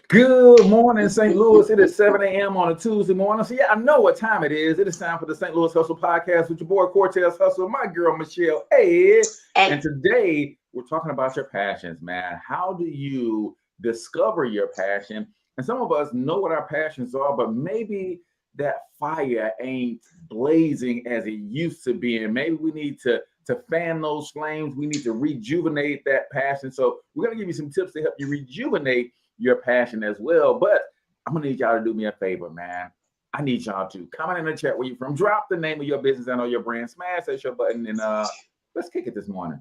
Good morning, St. Louis. It is 7 a.m. on a Tuesday morning. So, yeah, I know what time it is. It is time for the St. Louis Hustle Podcast with your boy Cortez Hustle, my girl Michelle. Hey, and Hey, today we're talking about your passions, man. How do you discover your passion? And some of us know what our passions are, but maybe that fire ain't blazing as it used to be. And maybe we need to fan those flames. We need to rejuvenate that passion. So, we're going to give you some tips to help you rejuvenate your passion as well. But I'm gonna need y'all to do me a favor, man. I need y'all to comment in the chat where you're from. Drop the name of your business and or your brand. Smash that share button and let's kick it this morning.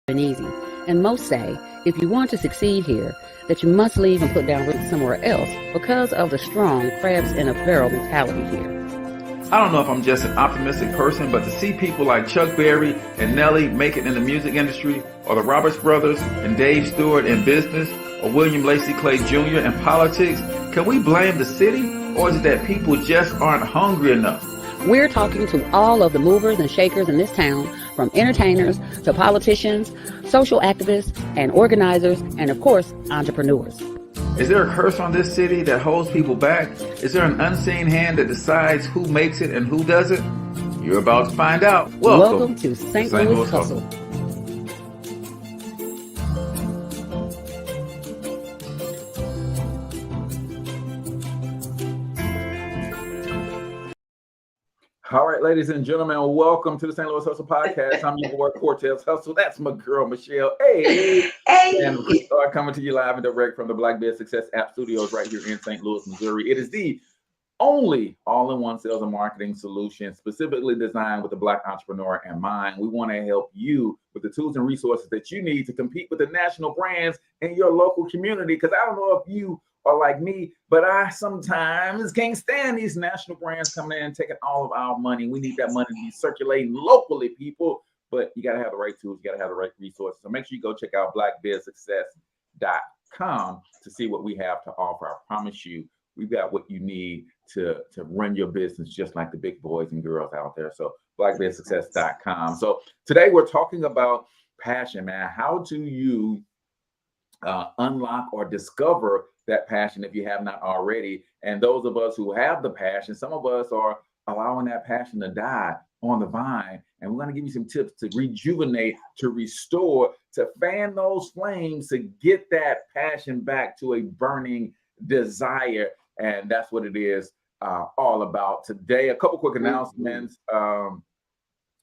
And easy. And most say, if you want to succeed here, that you must leave and put down roots somewhere else because of the strong crabs in a barrel mentality here. I don't know if I'm just an optimistic person, but to see people like Chuck Berry and Nelly make it in the music industry, or the Roberts brothers and Dave Stewart in business, or William Lacey Clay Jr. in politics, can we blame the city, or is it that people just aren't hungry enough? We're talking to all of the movers and shakers in this town, from entertainers to politicians, social activists and organizers, and of course, entrepreneurs. Is there a curse on this city that holds people back? Is there an unseen hand that decides who makes it and who doesn't? You're about to find out. Welcome to St. Louis Hustle. All right, ladies and gentlemen, welcome to the St. Louis Hustle Podcast. I'm your boy Cortez Hustle. That's my girl Michelle. Hey, and we are coming to you live and direct from the Black Bear Success App Studios right here in St. Louis, Missouri. It is the only all-in-one sales and marketing solution specifically designed with the Black entrepreneur in mind. We want to help you with the tools and resources that you need to compete with the national brands in your local community. Because I don't know if you are like me, but I sometimes can't stand these national brands coming in and taking all of our money. We need that money to be circulating locally, people. But you got to have the right tools. You got to have the right resources. So make sure you go check out blackbearsuccess.com to see what we have to offer. I promise you, we've got what you need to run your business just like the big boys and girls out there. So blackbearsuccess.com. So today we're talking about passion, man. How do you unlock or discover that passion if you have not already? And those of us who have the passion, some of us are allowing that passion to die on the vine. And we're going to give you some tips to rejuvenate, to restore, to fan those flames, to get that passion back to a burning desire. And that's what it is all about today. A couple quick announcements.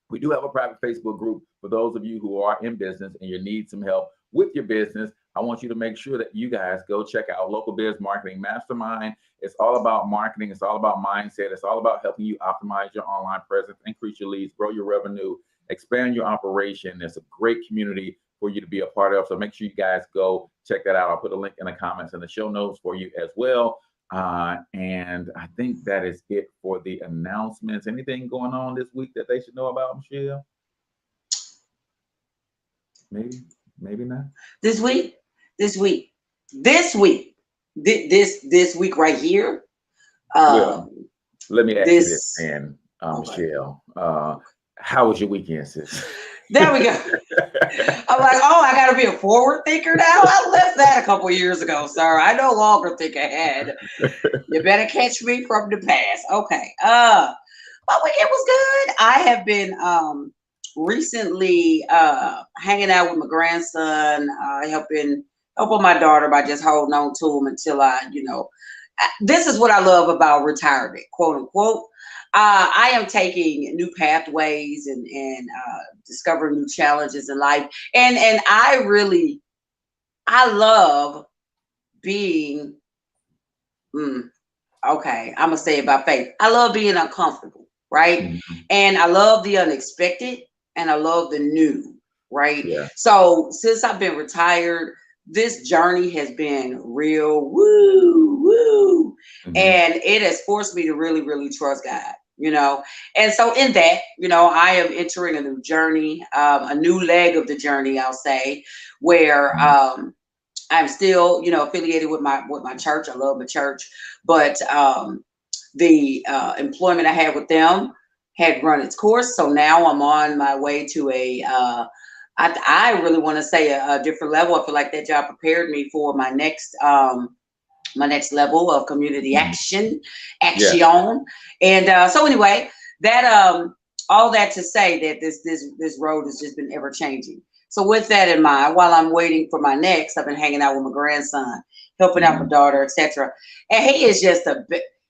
We do have a private Facebook group for those of you who are in business and you need some help with your business. I want you to make sure that you guys go check out Local Biz Marketing Mastermind. It's all about marketing. It's all about mindset. It's all about helping you optimize your online presence, increase your leads, grow your revenue, expand your operation. It's a great community for you to be a part of. So make sure you guys go check that out. I'll put a link in the comments and the show notes for you as well. And I think that is it for the announcements. Anything going on this week that they should know about, Michelle? Maybe not. this week right here. Well, let me ask you This this, then, okay. Michelle. How was your weekend, sis? There we go. I'm like, oh, I gotta be a forward thinker now. I left that a couple years ago, sir. I no longer think ahead. You better catch me from the past. Okay. My weekend was good. I have been recently hanging out with my grandson, helping my daughter by just holding on to him until this is what I love about retirement, quote unquote. I am taking new pathways and discovering new challenges in life, and I love being okay. I'm gonna say it by faith. I love being uncomfortable, right? Mm-hmm. And I love the unexpected, and I love the new, right? Yeah. So since I've been retired, this journey has been real woo, and it has forced me to really trust God, and so in that, I am entering a new journey, a new leg of the journey, I'll say, where I'm still affiliated with my church. I love my church, but the employment I had with them had run its course, so now I'm on my way to a I really want to say a different level. I feel like that job prepared me for my next level of community Yeah. action. And so anyway, that all that to say that this road has just been ever changing. So with that in mind, while I'm waiting for my next, I've been hanging out with my grandson, helping out my daughter, etc. And he is just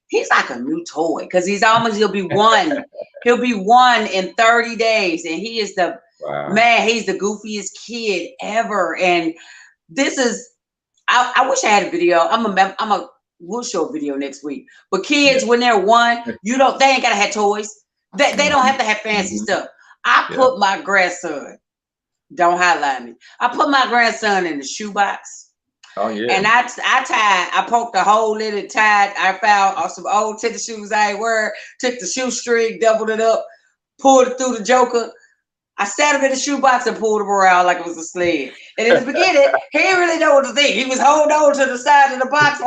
he's like a new toy because he'll be one. He'll be one in 30 days. And he is Wow. he's the goofiest kid ever. And this is I wish I had a video. We'll show a video next week. But kids, when they're one, they ain't gotta have toys. They don't have to have fancy stuff. I put my grandson, don't highlight me. I put my grandson in the shoebox. Oh yeah. And I poked a hole in it, tied. I found some old tennis shoes I ain't wear, took the shoestring, doubled it up, pulled it through the joker. I sat him in the shoebox and pulled him around like it was a sled. And in the beginning, he didn't really know what to think. He was holding on to the side of the box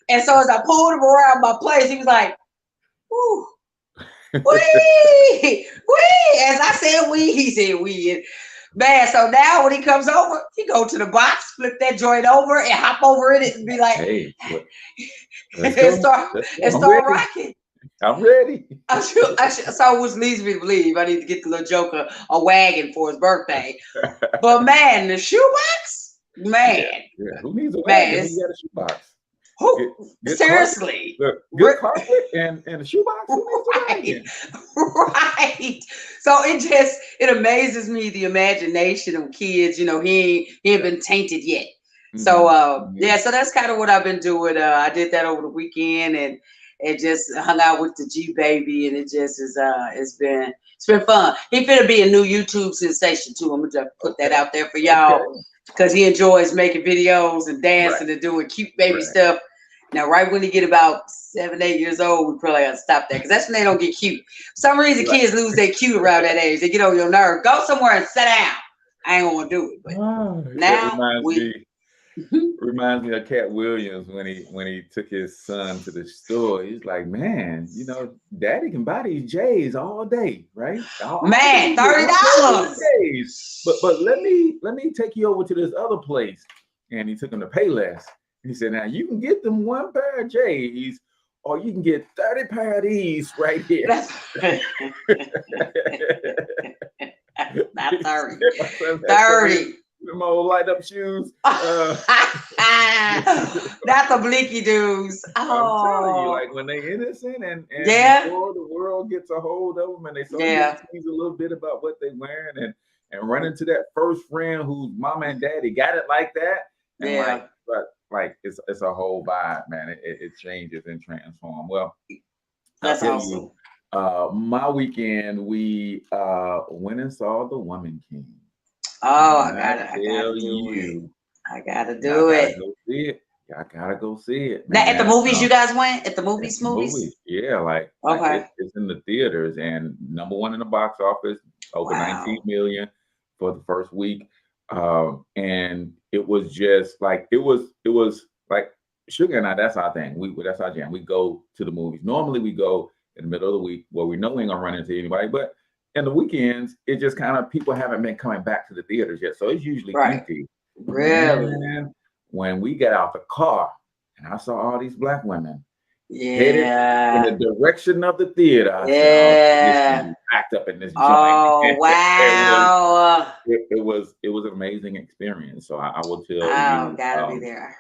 and so as I pulled him around my place, he was like, "Ooh, wee, wee." As I said wee, he said wee. And man, so now when he comes over, he go to the box, flip that joint over and hop over in it and be like, "Hey, and start rocking. I'm ready." So which leads me to believe I need to get the little joker a wagon for his birthday. But man, the shoebox, man. Yeah. Who needs a wagon when you got a shoebox? Seriously. Good carpet and a shoebox. Who needs a wagon? Right. So it amazes me the imagination of kids. He ain't been tainted yet. So so that's kind of what I've been doing. I did that over the weekend and just hung out with the G baby, and it just is it's been fun. He finna be a new YouTube sensation too. I'm gonna just put that out there for y'all because he enjoys making videos and dancing and doing cute baby stuff. Now, right when he get about 7, 8 years old, we probably gotta stop that because that's when they don't get cute. For some reason, kids lose their cute around that age. They get on your nerve. Go somewhere and sit down. I ain't gonna do it, but now reminds me of Cat Williams when he took his son to the store. He's like, man, Daddy can buy these J's all day, right? Man, $30. But let me take you over to this other place. And he took him to Payless. He said, now you can get them one pair of J's, or you can get 30 pair of these right here. Not 30. 30. Them old light up shoes. That's a blinky dudes. I'm telling you, like when they innocent and before the world gets a hold of them and they start to tease a little bit about what they wearing and run into that first friend whose mama and daddy got it like that. And like it's a whole vibe, man. It changes and transforms. Well, that's awesome. My weekend, we went and saw The Woman King. Oh, I gotta do it. I gotta do it. I gotta go see it. Now, at the movies, you guys went? At the movies? Yeah, like it's in the theaters and #1 in the box office, over 19 million for the first week. And it was just like it was like Sugar and I, that's our thing. That's our jam. We go to the movies. Normally we go in the middle of the week where we know we ain't gonna run into anybody, but in the weekends, it just kind of people haven't been coming back to the theaters yet. So it's usually empty. Really? And when we got out the car and I saw all these black women headed in the direction of the theater, I said, packed up in this joint. Oh, wow. It was an amazing experience. So I will tell you. Oh, gotta be there.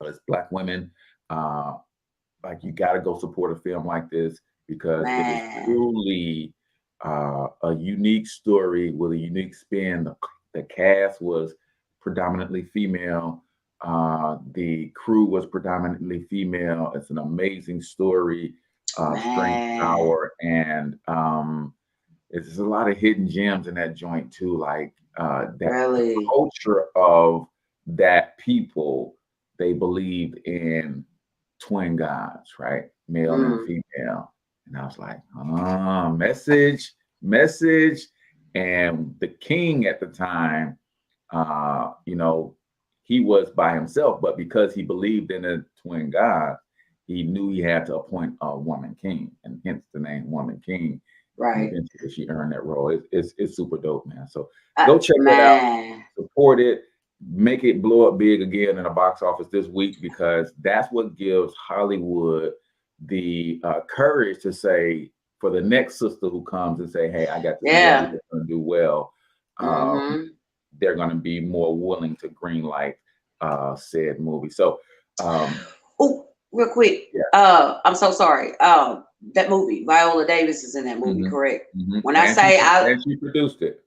As black women, like you gotta go support a film like this because it is truly a unique story with a unique spin. The cast was predominantly female. The crew was predominantly female. It's an amazing story, strength, power, and there's a lot of hidden gems in that joint too. Like that culture of that people, they believed in twin gods, right? Male and female. And I was like, message. And the king at the time, he was by himself, but because he believed in a twin god, he knew he had to appoint a woman king, and hence the name Woman King. Right. eventually she earned that role. It's super dope, man. So go check that out, Man. support it, make it blow up big again in the box office this week, because that's what gives Hollywood the courage to say, for the next sister who comes and say, hey, I got this movie Yeah. that's going to do well, Mm-hmm. they're going to be more willing to green light said movie. So Oh, real quick. yeah. I'm so sorry. That movie, Viola Davis is in that movie, correct? When I And say she produced it.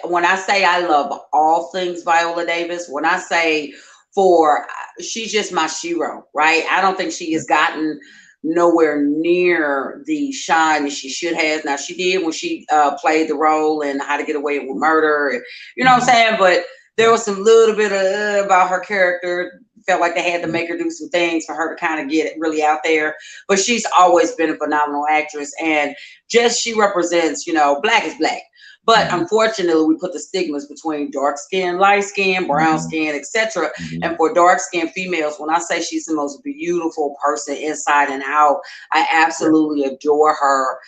when I say I love all things Viola Davis, when I say for she's just my shero, right? I don't think she has gotten nowhere near the shine that she should have. Now she did when she played the role in How to Get Away with Murder, and you know what I'm saying. But there was some little bit of about her character. Felt like they had to make her do some things for her to kind of get it really out there. But she's always been a phenomenal actress, and just she represents, black is black. But unfortunately, we put the stigmas between dark skin, light skin, brown skin, etc. And for dark skinned females, when I say she's the most beautiful person inside and out, I absolutely adore her.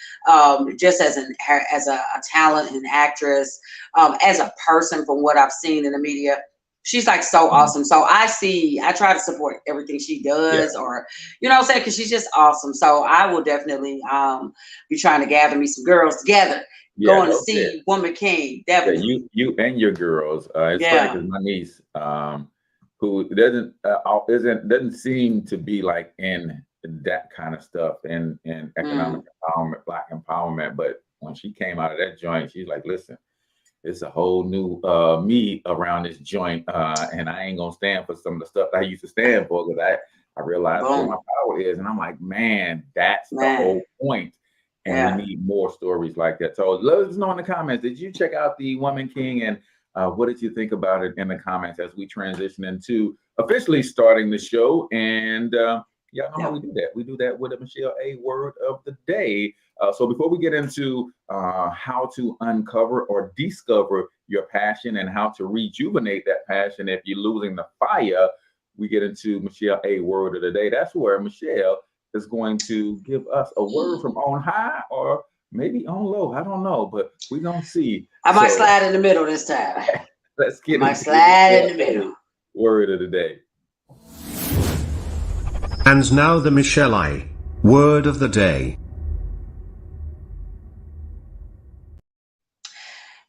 Just as a talent and actress, as a person, from what I've seen in the media. She's like so awesome. So I try to support everything she does, or, you know what I'm saying? Cause she's just awesome. So I will definitely be trying to gather me some girls together, going to see Woman King. Definitely. Yeah, you and your girls. It's funny because my niece, who doesn't seem to be like in that kind of stuff in economic empowerment, black empowerment. But when she came out of that joint, she's like, listen, it's a whole new me around this joint, and I ain't gonna stand for some of the stuff I used to stand for, because I realized where my power is, and I'm like, man, that's the whole point. And we need more stories like that. So let us know in the comments, did you check out the Woman King, and what did you think about it in the comments as we transition into officially starting the show? And y'all know how we do that. We do that with a Michelle A word of the day. So before we get into how to uncover or discover your passion and how to rejuvenate that passion if you're losing the fire, we get into Michelle A word of the day. That's where Michelle is going to give us a word from on high, or maybe on low. I don't know, but we're going to see. I might slide in the middle this time. Let's get into slide in the middle. Word of the day. And now the Michelle I word of the day.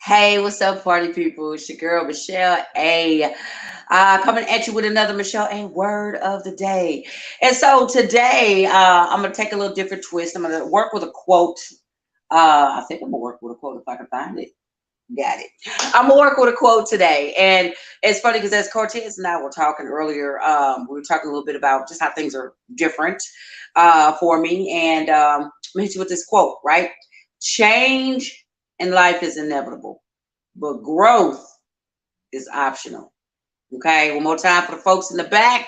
Hey, what's up, party people? It's your girl, Michelle A. Coming at you with another Michelle A word of the day. And so today, I'm going to take a little different twist. I'm going to work with a quote. I think I'm going to work with a quote if I can find it. Got it. I'm going to work with a quote today. And it's funny because as Cortez and I were talking earlier, we were talking a little bit about just how things are different for me. And I'm going to hit you with this quote, right? Change in life is inevitable, but growth is optional. Okay, one more time for the folks in the back.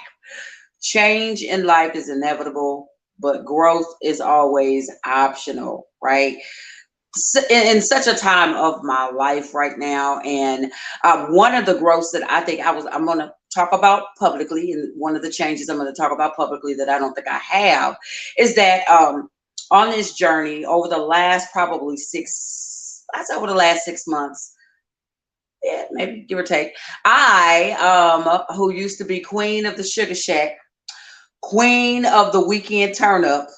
Change in life is inevitable, but growth is always optional, right? In such a time of my life right now, and one of the growths that I think I'm going to talk about publicly, and one of the changes I'm going to talk about publicly that I don't think I have, is that on this journey over the last probably 6 months, yeah, maybe give or take, I who used to be queen of the Sugar Shack, queen of the weekend turn up,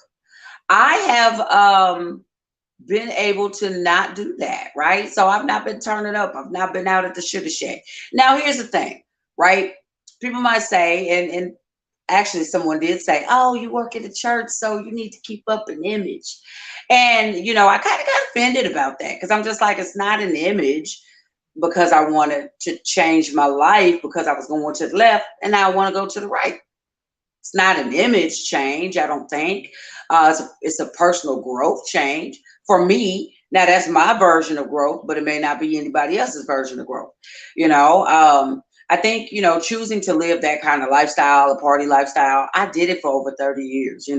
I have been able to not do that, right? So I've not been turning up. I've not been out at the Sugar Shack. Now, here's the thing, right? People might say, and actually someone did say, oh, you work at a church, so you need to keep up an image. And, I kind of got offended about that, because I'm just like, it's not an image, because I wanted to change my life, because I was going to the left and now I want to go to the right. It's not an image change, I don't think. It's a personal growth change for me. Now, that's my version of growth, but it may not be anybody else's version of growth. I think, choosing to live that kind of lifestyle, a party lifestyle, I did it for over 30 years,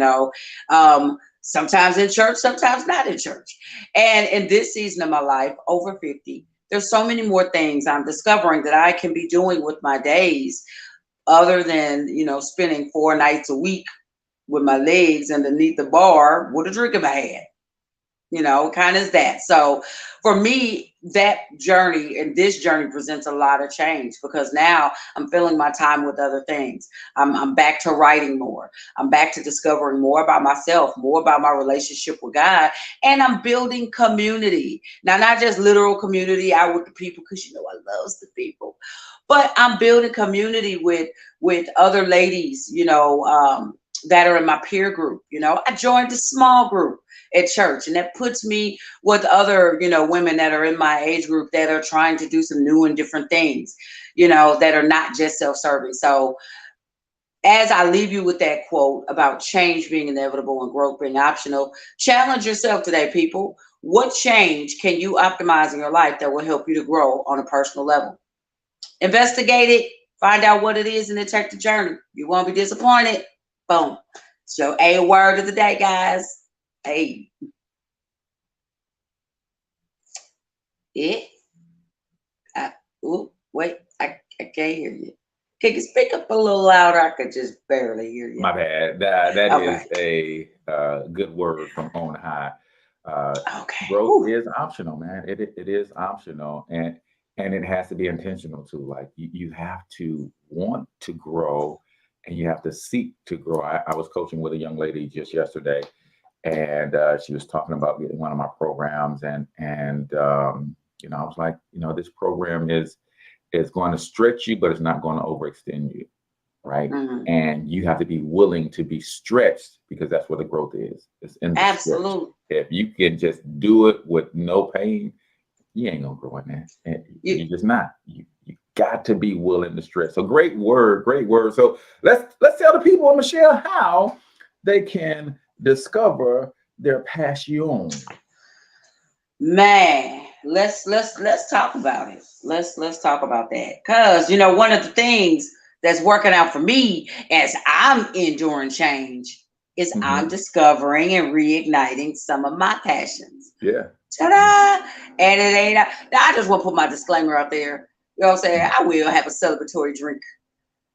sometimes in church, sometimes not in church. And in this season of my life, over 50, there's so many more things I'm discovering that I can be doing with my days, other than, spending 4 nights a week with my legs underneath the bar with a drink in my hand. kind of is that. So for me, that journey and this journey presents a lot of change because now I'm filling my time with other things. I'm back to writing more. I'm back to discovering more about myself, more about my relationship with God, and I'm building community. Now, not just literal community out with the people, because I love the people, but I'm building community with other ladies, that are in my peer group. I joined a small group at church, and that puts me with other, women that are in my age group that are trying to do some new and different things, that are not just self-serving. So as I leave you with that quote about change being inevitable and growth being optional, challenge yourself today, people. What change can you optimize in your life that will help you to grow on a personal level? Investigate it, find out what it is, and then take the journey. You won't be disappointed. Boom. So a word of the day, guys. Hey. Wait, I can't hear you. Can you speak up a little louder? I could just barely hear you. My bad. That Okay. is a good word from on high. Okay. Growth is optional, man. It is optional, and it has to be intentional too. Like you have to want to grow, and you have to seek to grow. I was coaching with a young lady just yesterday, and she was talking about getting one of my programs, and I was like, this program is going to stretch you, but it's not going to overextend you, right? Mhm. And you have to be willing to be stretched because that's where the growth is. It's in the stretch. Absolutely. If you can just do it with no pain, you ain't gonna grow in there. And you're just not. You got to be willing to stretch. So great word, great word. So let's tell the people, Michelle, how they can discover their passion. Man, let's talk about it. Let's talk about that. Cause one of the things that's working out for me as I'm enduring change is I'm discovering and reigniting some of my passions. Yeah. Ta-da! And it ain't. I just want to put my disclaimer out there. You know what I'm saying? I will have a celebratory drink,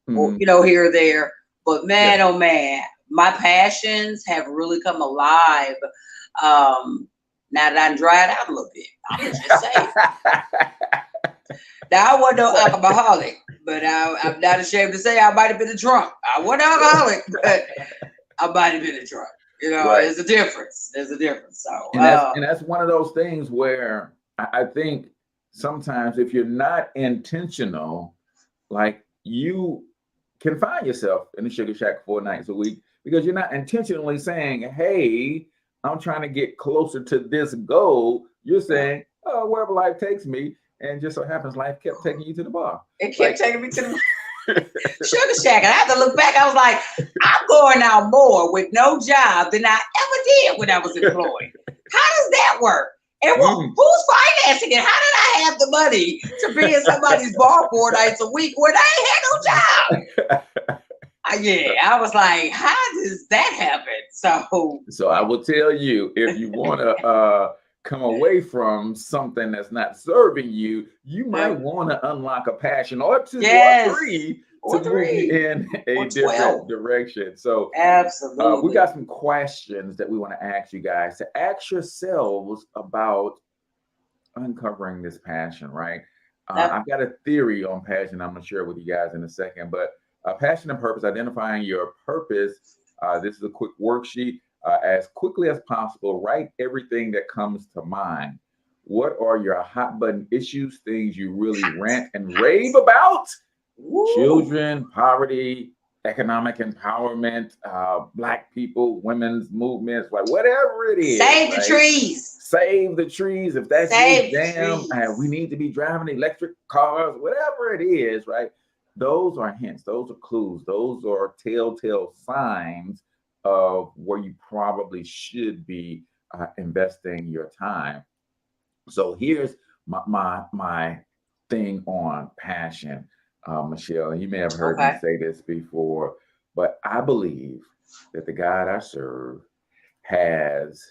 or here or there. But man, oh man, my passions have really come alive. Now that I dried out a little bit, I'm gonna just say. Now I wasn't no alcoholic, but I'm not ashamed to say I might have been a drunk. I wasn't alcoholic, but I might have been a drunk. Right. There's a difference. There's a difference. So and that's one of those things where I think sometimes if you're not intentional, like you can find yourself in the sugar shack 4 nights a week because you're not intentionally saying, hey, I'm trying to get closer to this goal. You're saying, oh, wherever life takes me. And just so happens life kept taking you to the bar. It kept taking me to the sugar shack. And I have to look back. I was like, I'm going out more with no job than I ever did when I was employed. How does that work? And who's financing it? How did I have the money to be in somebody's bar 4 nights a week when I ain't had no job? I was like, how does that happen? So I will tell you, if you want to come away from something that's not serving you, you might want to unlock a passion or 2 or 3 to move you in a different direction. So absolutely, we got some questions that we want to ask you guys to ask yourselves about uncovering this passion, right? I've got a theory on passion I'm going to share with you guys in a second, but passion and purpose, identifying your purpose. This is a quick worksheet. As quickly as possible, write everything that comes to mind. What are your hot button issues, things you really rant and rave about? Children, poverty, economic empowerment, Black people, women's movements, like whatever it is. Save the trees. Save the trees. If that's your jam, we need to be driving electric cars, whatever it is, right? Those are hints. Those are clues. Those are telltale signs of where you probably should be investing your time. So here's my thing on passion, Michelle. You may have heard me say this before, but I believe that the God I serve has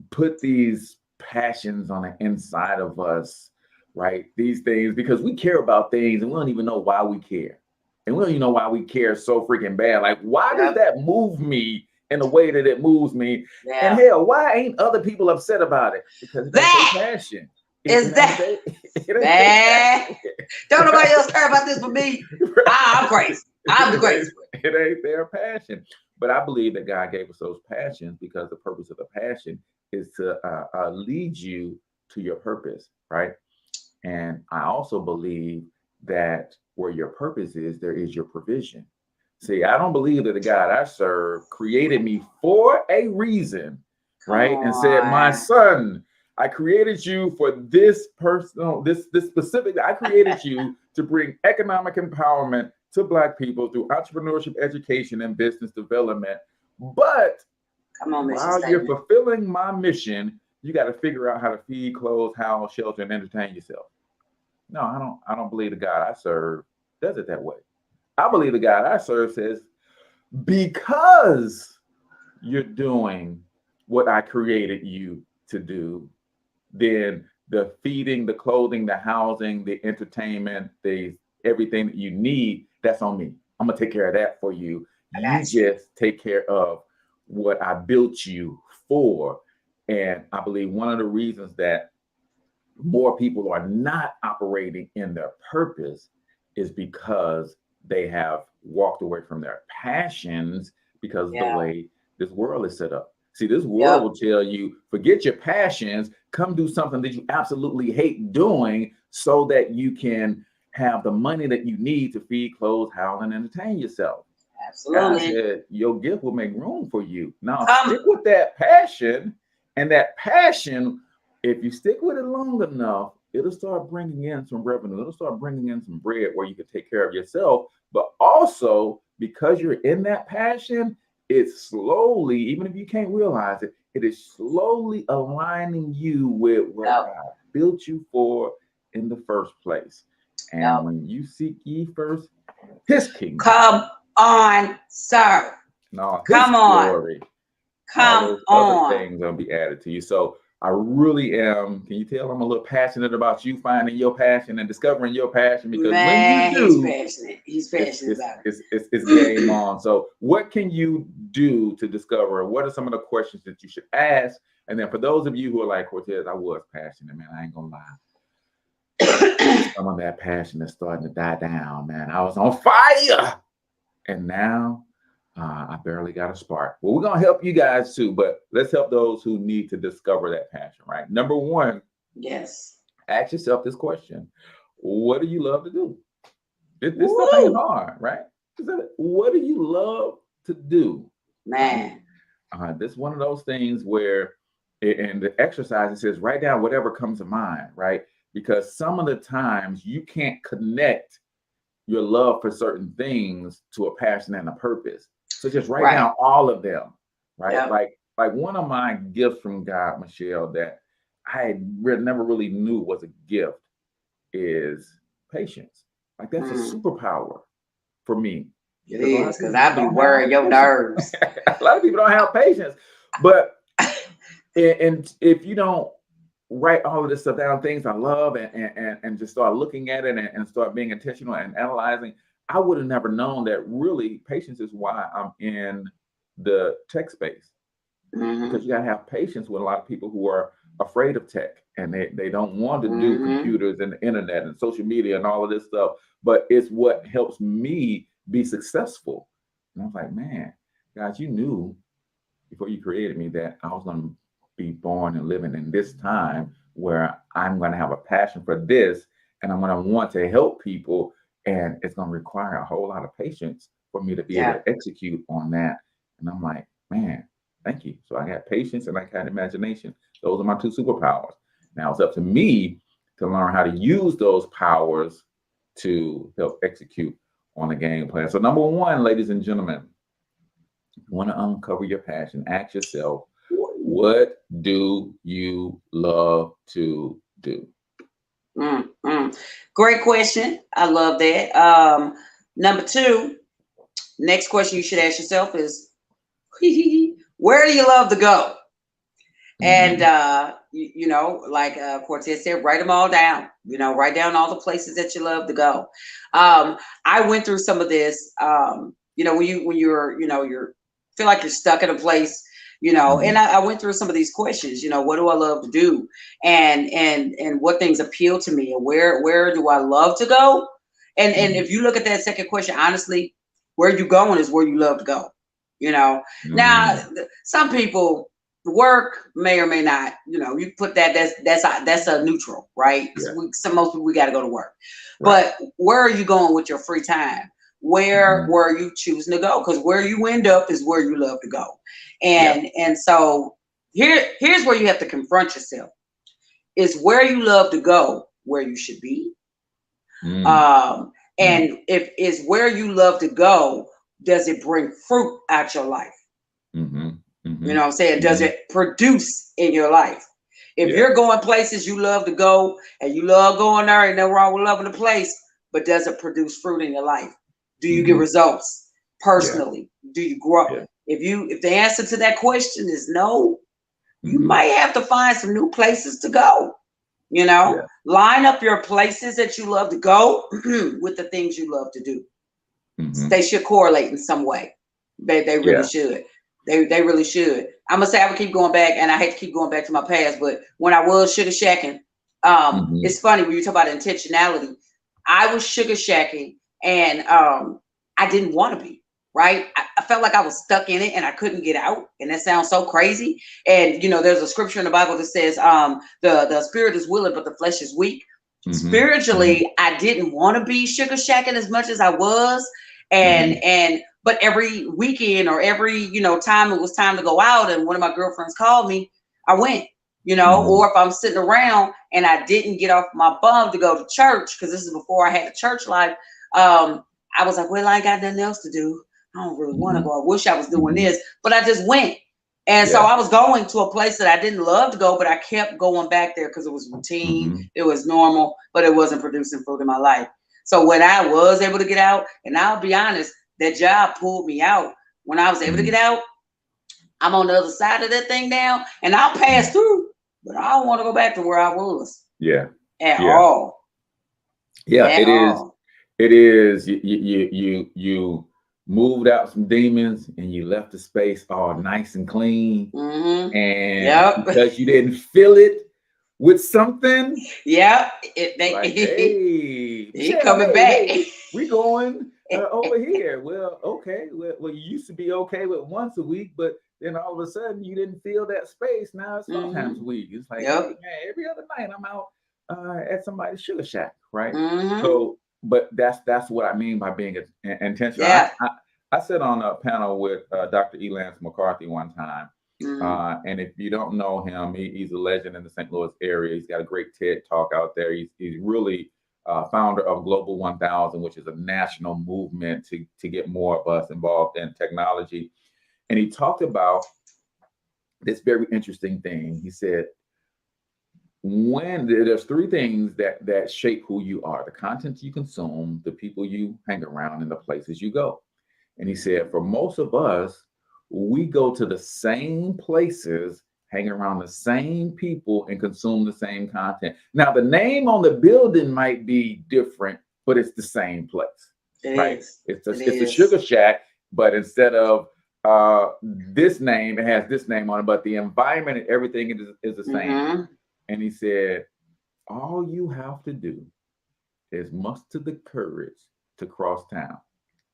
put these passions on the inside of us, right? These things, because we care about things and we don't even know why we care. And we don't even know why we care so freaking bad. Like, why does that move me in a way that it moves me. Yeah. And hell, why ain't other people upset about it? Because it ain't their passion. Is that It don't nobody else care about this but me? I'm crazy. I'm crazy. It ain't their passion. But I believe that God gave us those passions because the purpose of the passion is to lead you to your purpose, right? And I also believe that where your purpose is, there is your provision. See, I don't believe that the God I serve created me for a reason, right? And said, my son, I created you for this personal, this specific, I created you to bring economic empowerment to Black people through entrepreneurship, education, and business development. But while you're fulfilling my mission, you got to figure out how to feed, clothe, house, shelter, and entertain yourself. No, I don't believe the God I serve does it that way. I believe the God I serve says, because you're doing what I created you to do, then the feeding, the clothing, the housing, the entertainment, the everything that you need, that's on me. I'm gonna take care of that for you. You just take care of what I built you for. And I believe one of the reasons that more people are not operating in their purpose is because they have walked away from their passions because of the way this world is set up. See, this world will tell you, forget your passions, come do something that you absolutely hate doing so that you can have the money that you need to feed, clothe, house, and entertain yourself. Absolutely. God said, your gift will make room for you. Now, stick with that passion, and that passion, if you stick with it long enough, it'll start bringing in some revenue. It'll start bringing in some bread where you can take care of yourself. But also, because you're in that passion, it's slowly, even if you can't realize it, it is slowly aligning you with what God built you for in the first place. And when you seek ye first his kingdom. Come on, sir. No, come on. Glory, come all on. other things gonna be added to you. So I really am, can you tell I'm a little passionate about you finding your passion and discovering your passion? Because when you do, he's passionate about it. It's game on. So what can you do to discover? What are some of the questions that you should ask? And then for those of you who are like, Cortez, I was passionate, man, I ain't gonna lie. Some of that passion is starting to die down, man. I was on fire. And now I barely got a spark. Well, we're going to help you guys too, but let's help those who need to discover that passion, right? Number one, ask yourself this question. What do you love to do? This stuff ain't hard, right? What do you love to do? Man. This is one of those things where, in the exercise, it says write down whatever comes to mind, right? Because some of the times you can't connect your love for certain things to a passion and a purpose. So just write down all of them, right? Yep. Like one of my gifts from God, Michelle, that I never really knew was a gift is patience. Like that's a superpower for me. It is, because I be worried your nerves. A lot of people don't have patience, but and if you don't write all of this stuff down, things I love, and just start looking at it and start being intentional and analyzing, I would have never known that really patience is why I'm in the tech space. Because you gotta have patience with a lot of people who are afraid of tech and they don't want to do computers and the internet and social media and all of this stuff, but it's what helps me be successful. And I was like, man, guys, you knew before you created me that I was gonna be born and living in this time where I'm going to have a passion for this and I'm going to want to help people, and it's going to require a whole lot of patience for me to be able to execute on that. And I'm like, man, thank you. So I got patience and I got imagination. Those are my two superpowers. Now it's up to me to learn how to use those powers to help execute on the game plan. So number one, ladies and gentlemen, if you want to uncover your passion, ask yourself, what do you love to do? Great question. I love that. Number two, next question you should ask yourself is, where do you love to go? And, you know, like Cortez said, write them all down. You know, write down all the places that you love to go. I went through some of this, you know, when you're feel like you're stuck in a place, and I went through some of these questions, what do I love to do? And what things appeal to me, and where do I love to go? And if you look at that second question, honestly, where you going is where you love to go. Now some people work may or may not, you put that's a neutral, right? Yeah. Most people, we got to go to work. Right. But where are you going with your free time? Where are you choosing to go? Because where you end up is where you love to go. And so here's where you have to confront yourself. Is where you love to go where you should be? And if it's where you love to go, does it bring fruit out your life? You know what I'm saying? Does it produce in your life? If you're going places you love to go and you love going there, ain't no wrong with loving the place, but does it produce fruit in your life? Do you get results personally? Do you grow? If the answer to that question is no, you might have to find some new places to go. Line up your places that you love to go with the things you love to do. They should correlate in some way. They really should. They really should. I'm gonna say I would keep going back, and I hate to keep going back to my past, but when I was sugar shacking, it's funny when you talk about intentionality. I was sugar shacking, and I didn't want to be. Right? I felt like I was stuck in it and I couldn't get out. And that sounds so crazy. And there's a scripture in the Bible that says the spirit is willing, but the flesh is weak. Spiritually, I didn't want to be sugar shacking as much as I was. But every weekend or every, time it was time to go out and one of my girlfriends called me, I went, or if I'm sitting around and I didn't get off my bum to go to church, because this is before I had a church life. I was like, well, I ain't got nothing else to do. I don't really want to go. I wish I was doing this, but I just went. And so I was going to a place that I didn't love to go, but I kept going back there because it was routine. It was normal, but it wasn't producing fruit in my life. So when I was able to get out, and I'll be honest, that job pulled me out. When I was able to get out, I'm on the other side of that thing now, and I'll pass through, but I don't want to go back to where I was. At all. It is. You moved out some demons and you left the space all nice and clean. And because you didn't fill it with something. He coming back. We going over here. Well, okay. Well, you used to be okay with once a week, but then all of a sudden you didn't fill that space. Now it's sometimes a week. It's like, hey, man, every other night I'm out at somebody's sugar shack, right? So, but that's what I mean by being intentional. I sat on a panel with Dr. Elance McCarthy one time. And if you don't know him, he's a legend in the St. Louis area. He's got a great TED talk out there. He's really founder of Global 1000, which is a national movement to get more of us involved in technology. And he talked about this very interesting thing. He said, when there's three things that shape who you are: the content you consume, the people you hang around, and the places you go. And he said, for most of us, we go to the same places, hang around the same people, and consume the same content. Now, the name on the building might be different, but it's the same place. It's a sugar shack, but instead of this name, it has this name on it, but the environment and everything is the same. And he said, all you have to do is muster the courage to cross town.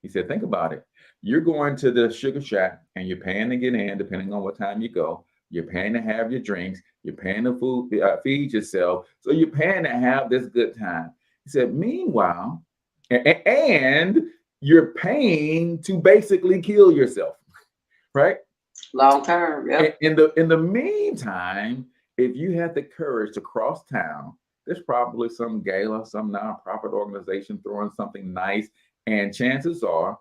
He said, think about it. You're going to the sugar shack and you're paying to get in, depending on what time you go. You're paying to have your drinks. You're paying to feed yourself. So you're paying to have this good time. He said, meanwhile, and you're paying to basically kill yourself, right? Long term, In the meantime, if you had the courage to cross town, there's probably some gala, some nonprofit organization throwing something nice, and chances are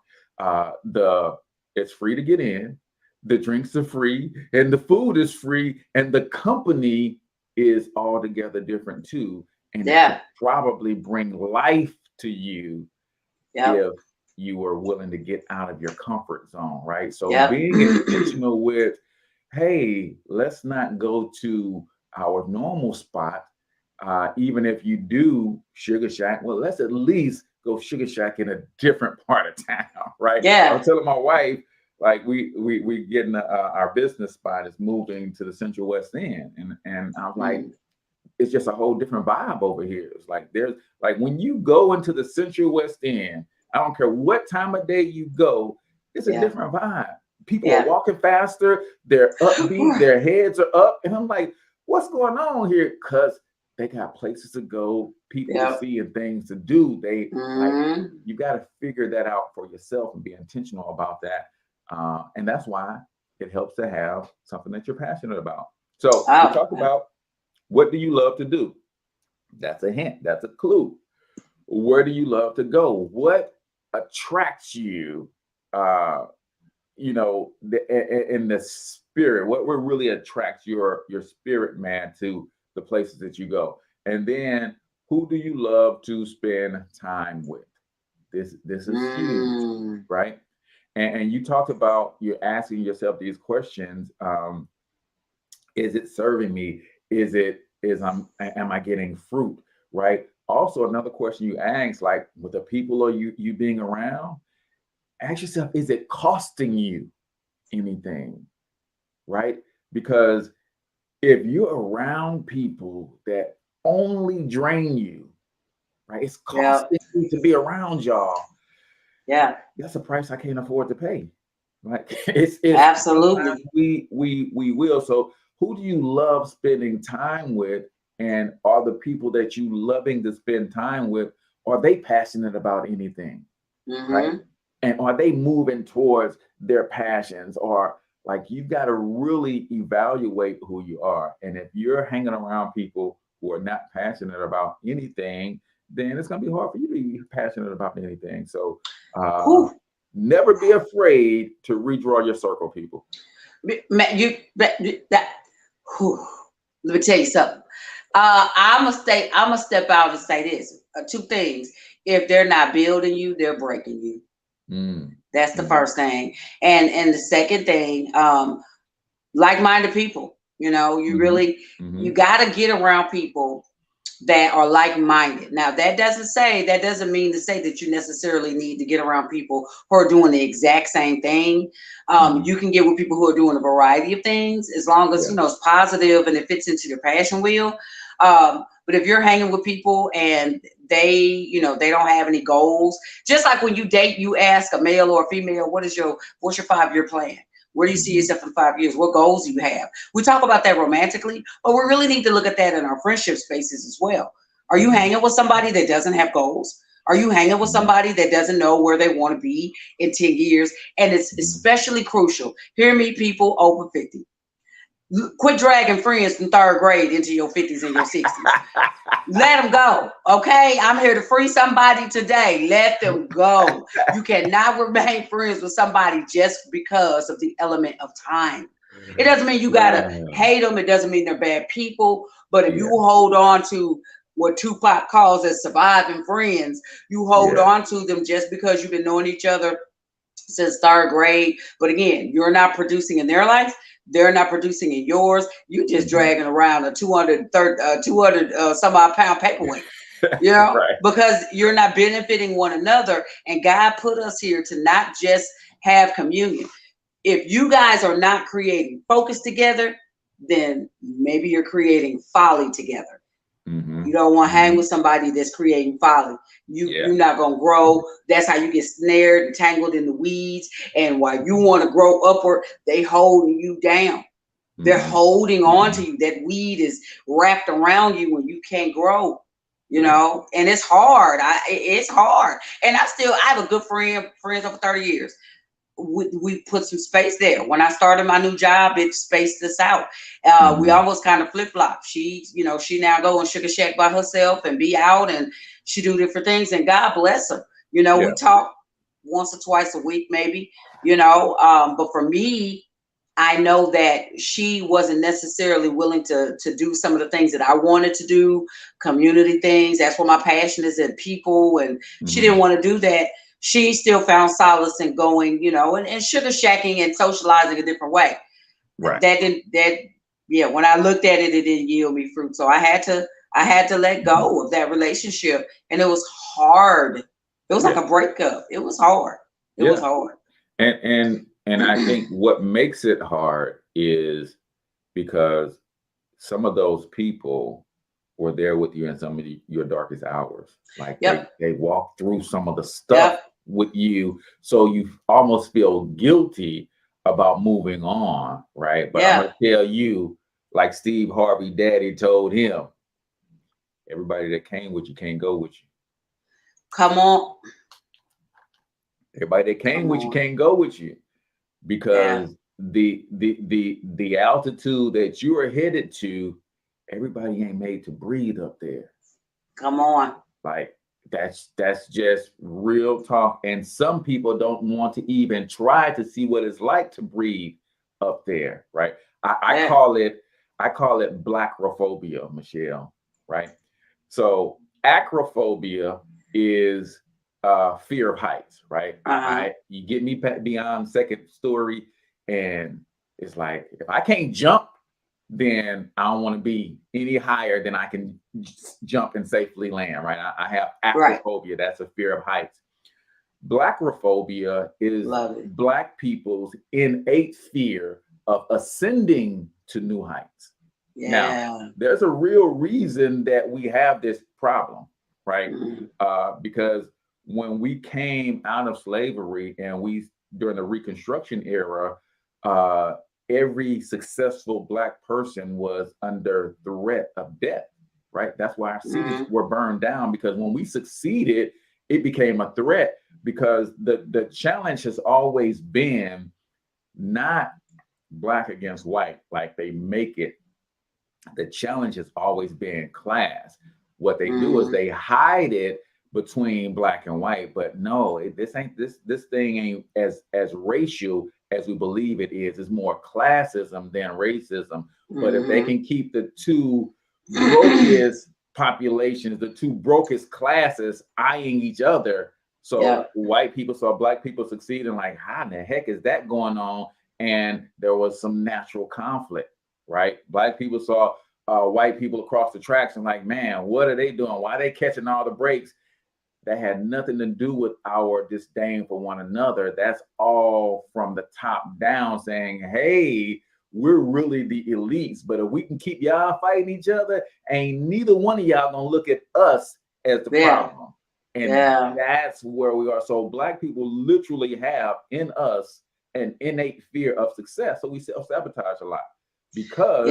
it's free to get in, the drinks are free, and the food is free, and the company is altogether different too. And it could probably bring life to you if you were willing to get out of your comfort zone, right? So being intentional with, hey, let's not go to our normal spot. Even if you do sugar shack, well, let's at least go sugar shack in a different part of town, right? I was telling my wife, like we getting our business spot is moving to the Central West End, and I'm like, it's just a whole different vibe over here. It's like there's like when you go into the Central West End, I don't care what time of day you go, it's a different vibe. People are walking faster, they're upbeat, their heads are up, and I'm like, what's going on here? Because they got places to go, people to see, and things to do. They like, you got to figure that out for yourself and be intentional about that. And that's why it helps to have something that you're passionate about. So we talk about, what do you love to do? That's a hint. That's a clue. Where do you love to go? What attracts you? You know, in the spirit. What really attracts your spirit, man, to the places that you go? And then, who do you love to spend time with? This is huge, right? And you talked about, you're asking yourself these questions. Is it serving me? Am I getting fruit? Right. Also, another question you ask, like, with the people are you being around, ask yourself, is it costing you anything? Right? Because if you're around people that only drain you, right, it's costing you to be around y'all. Yeah, that's a price I can't afford to pay. Right? It's absolutely. We will. So who do you love spending time with? And are the people that you loving to spend time with, are they passionate about anything? Right? And are they moving towards their passions? Or like, you've got to really evaluate who you are. And if you're hanging around people who are not passionate about anything, then it's going to be hard for you to be passionate about anything. So never be afraid to redraw your circle, people. Let me tell you something. I'm gonna step out and say this. Two things. If they're not building you, they're breaking you. That's the first thing. And the second thing, like-minded people. You know, you really you got to get around people that are like-minded. Now, that doesn't mean to say that you necessarily need to get around people who are doing the exact same thing. You can get with people who are doing a variety of things, as long as you know it's positive and it fits into your passion wheel. But if you're hanging with people and they don't have any goals, just like when you date, you ask a male or a female, what's your 5-year plan? Where do you see yourself in 5 years? What goals do you have? We talk about that romantically, but we really need to look at that in our friendship spaces as well. Are you hanging with somebody that doesn't have goals? Are you hanging with somebody that doesn't know where they want to be in 10 years? And it's especially crucial. Hear me, people over 50. Quit dragging friends from 3rd grade into your 50s and your 60s. Let them go. Okay. I'm here to free somebody today. Let them go. You cannot remain friends with somebody just because of the element of time. It doesn't mean you got to hate them. It doesn't mean they're bad people. But if you hold on to what Tupac calls as surviving friends, you hold on to them just because you've been knowing each other since 3rd grade. But again, you're not producing in their life. They're not producing in yours. You just dragging around a 200 some odd pound paperweight, you know, because you're not benefiting one another. And God put us here to not just have communion. If you guys are not creating focus together, then maybe you're creating folly together. You don't want to hang with somebody that's creating folly. You're not going to grow. That's how you get snared and tangled in the weeds. And while you want to grow upward, they holding you down. They're holding on to you. That weed is wrapped around you when you can't grow, you know, and it's hard. It's hard. And I have a good friends over 30 years. We put some space there. When I started my new job, it spaced us out. We almost kind of flip-flop. She now go and Sugar Shack by herself and be out, and she do different things, and God bless her. You know, we talk once or twice a week, maybe, you know, but for me, I know that she wasn't necessarily willing to do some of the things that I wanted to do, community things. That's what my passion is, in people, and she didn't want to do that. She still found solace in going, you know, and sugar shacking and socializing a different way. Right. When I looked at it, it didn't yield me fruit. So I had to let go of that relationship. And it was hard. It was like a breakup. It was hard. It was hard. And And I think what makes it hard is because some of those people were there with you in some of your darkest hours. Like they walked through some of the stuff with you. So you almost feel guilty about moving on, right? But I'm going to tell you, like Steve Harvey daddy told him, everybody that came with you can't go with you. Come on. Everybody that came with you can't go with you, because the altitude that you are headed to, everybody ain't made to breathe up there. Come on. Like that's just real talk. And some people don't want to even try to see what it's like to breathe up there, right? I call it blackophobia, Michelle, right? So acrophobia is fear of heights, right? You get me beyond second story, and it's like, if I can't jump, then I don't want to be any higher than I can jump and safely land, right? I have acrophobia. That's a fear of heights. Blackophobia is Black people's innate fear of ascending to new heights. Now, there's a real reason that we have this problem, right? Because when we came out of slavery and during the Reconstruction era, every successful Black person was under threat of death, right? That's why our cities were burned down, because when we succeeded, it became a threat, because the challenge has always been not Black against white, like they make it. The challenge has always been class. What they do is they hide it between Black and white, but no, this thing ain't as racial as we believe it is. It's more classism than racism. But if they can keep the two brokest populations, the two brokest classes eyeing each other, so white people saw Black people succeed, and like, how in the heck is that going on? And there was some natural conflict, right? Black people saw white people across the tracks and like, man, what are they doing? Why are they catching all the breaks? That had nothing to do with our disdain for one another. That's all from the top down, saying, hey, we're really the elites, but if we can keep y'all fighting each other, ain't neither one of y'all gonna look at us as the problem. And that's where we are. So Black people literally have in us an innate fear of success. So we self-sabotage a lot, because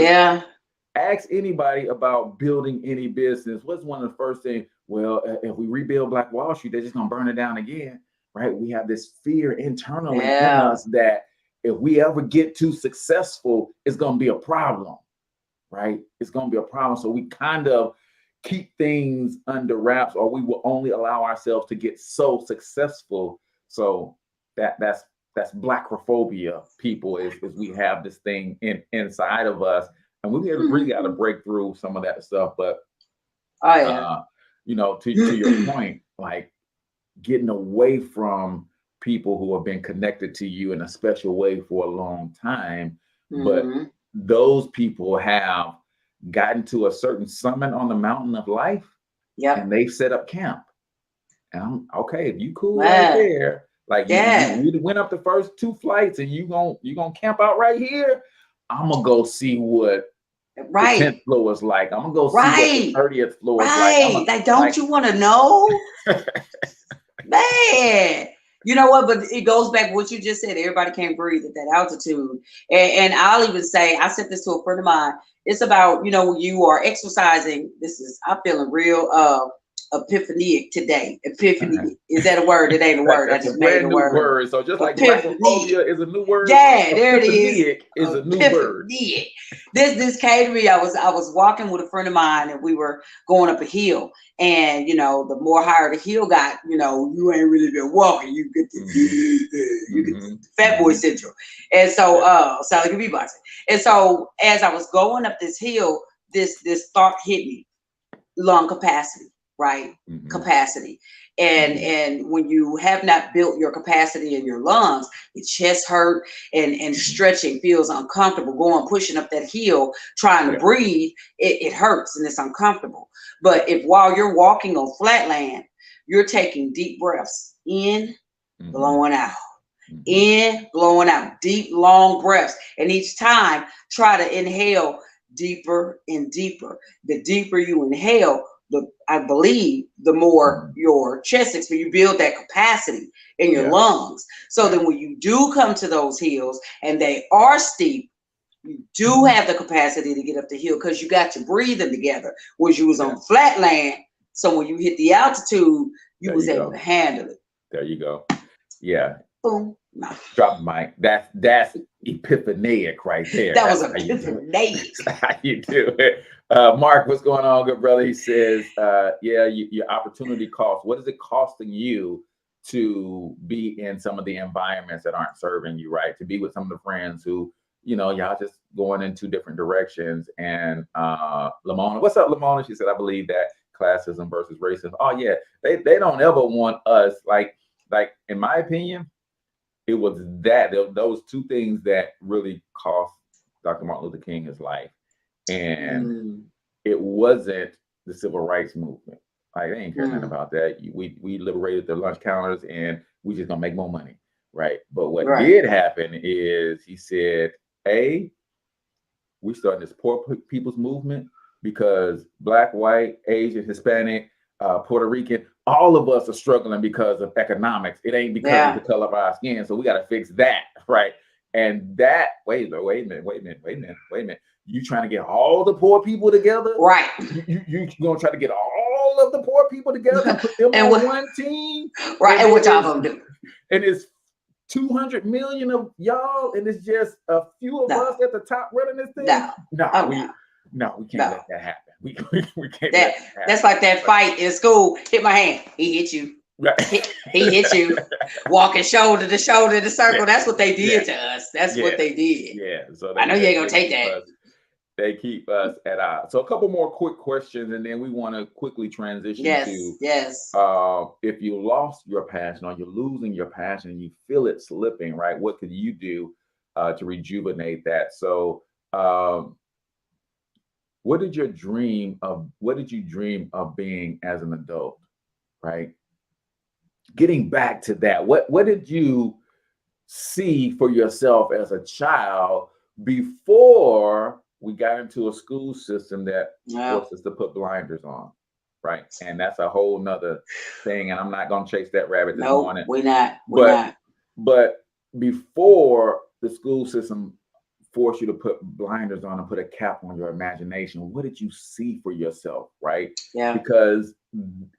ask anybody about building any business. What's one of the first things? Well, if we rebuild Black Wall Street, they're just gonna burn it down again, right? We have this fear internally in us that if we ever get too successful, it's gonna be a problem, right? It's gonna be a problem. So we kind of keep things under wraps, or we will only allow ourselves to get so successful. So that's Blackophobia, people, is we have this thing inside of us, and we really got to break through some of that stuff. But you know, to your point, like getting away from people who have been connected to you in a special way for a long time, but those people have gotten to a certain summit on the mountain of life, and they've set up camp. And I'm okay, if you cool right there, like you went up the first 2 flights and you gonna camp out right here, I'm gonna go see what the 10th floor is like. I'm gonna go see what the 30th floor is like. Like, don't you want to know? Man, you know what? But it goes back to what you just said. Everybody can't breathe at that altitude. And I'll even say, I said this to a friend of mine. It's about, you know, when you are exercising. I'm feeling real epiphanic today. Epiphany. Is that a word? It ain't a word. I just made a word. So just like blackophobia is a new word. Yeah, there it is. Is a new word. This came to me. I was walking with a friend of mine, and we were going up a hill. And you know, the more higher the hill got, you know, you ain't really been walking. You get the fat boy syndrome. And so sound like a beatboxer. And so as I was going up this hill, this thought hit me: lung capacity. Right? Capacity. And when you have not built your capacity in your lungs, your chest hurt, and stretching feels uncomfortable. Pushing up that hill, trying to breathe, it hurts and it's uncomfortable. But if while you're walking on flat land, you're taking deep breaths in, blowing out, In, blowing out, deep, long breaths. And each time, try to inhale deeper and deeper. The deeper you inhale, I believe, the more your chest expands. You build that capacity in your lungs. So then when you do come to those hills and they are steep, you do have the capacity to get up the hill because you got your breathing together. Whereas you was on flat land, so when you hit the altitude, you was able to handle it. There you go. Yeah. Boom. No. Drop the mic. That's epiphaneic right there. That was epiphaneic. That's how you do it. Mark, what's going on, good brother? He says, your opportunity cost. What is it costing you to be in some of the environments that aren't serving you right? To be with some of the friends who, y'all just going in two different directions. And Lamona, what's up, Lamona? She said, I believe that classism versus racism. Oh yeah, they don't ever want us, like in my opinion, it was those two things that really cost Dr. Martin Luther King his life. And it wasn't the civil rights movement. Like, they ain't care nothing about that. We liberated the lunch counters and we just gonna make more money, right? But what did happen is he said, hey, we started this poor people's movement because Black, white, Asian, Hispanic, Puerto Rican, all of us are struggling because of economics. It ain't because of the color of our skin. So we got to fix that, right? And that, wait a minute. You trying to get all the poor people together? Right. You gonna try to get all of the poor people together and put them on one team? Right. And what y'all gonna do? And it's 200 million of y'all, and it's just a few of us at the top running this thing. No, we can't let that happen. We can't let that happen. That's like that fight in school. Hit my hand. He hit you. Right. He hit you. Walking shoulder to shoulder in the circle. That's what they did to us. That's what they did. Yeah. So I know you ain't gonna take that. They keep us at odds. So a couple more quick questions, and then we want to quickly transition to if you lost your passion or you're losing your passion and you feel it slipping, right? What could you do to rejuvenate that? So what did you dream of being as an adult, right? Getting back to that, what did you see for yourself as a child before we got into a school system that forced us to put blinders on, right? And that's a whole nother thing. And I'm not going to chase that rabbit this morning. We're not. But before the school system forced you to put blinders on and put a cap on your imagination, what did you see for yourself, right? Yeah. Because